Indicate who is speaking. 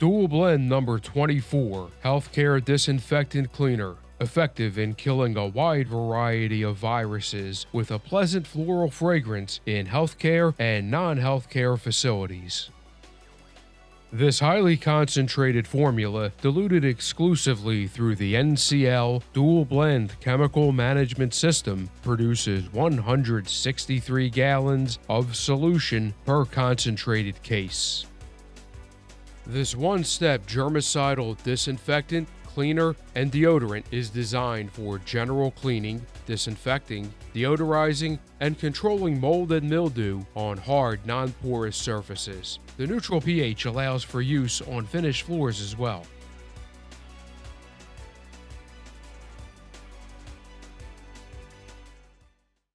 Speaker 1: Dual Blend number 24, Healthcare Disinfectant Cleaner. Effective in killing a wide variety of viruses with a pleasant floral fragrance in healthcare and non-healthcare facilities. This highly concentrated formula, diluted exclusively through the NCL Dual Blend Chemical Management System, produces 163 gallons of solution per concentrated case. This one-step germicidal disinfectant, cleaner, and deodorant is designed for general cleaning, disinfecting, deodorizing, and controlling mold and mildew on hard, non-porous surfaces. The neutral pH allows for use on finished floors as well.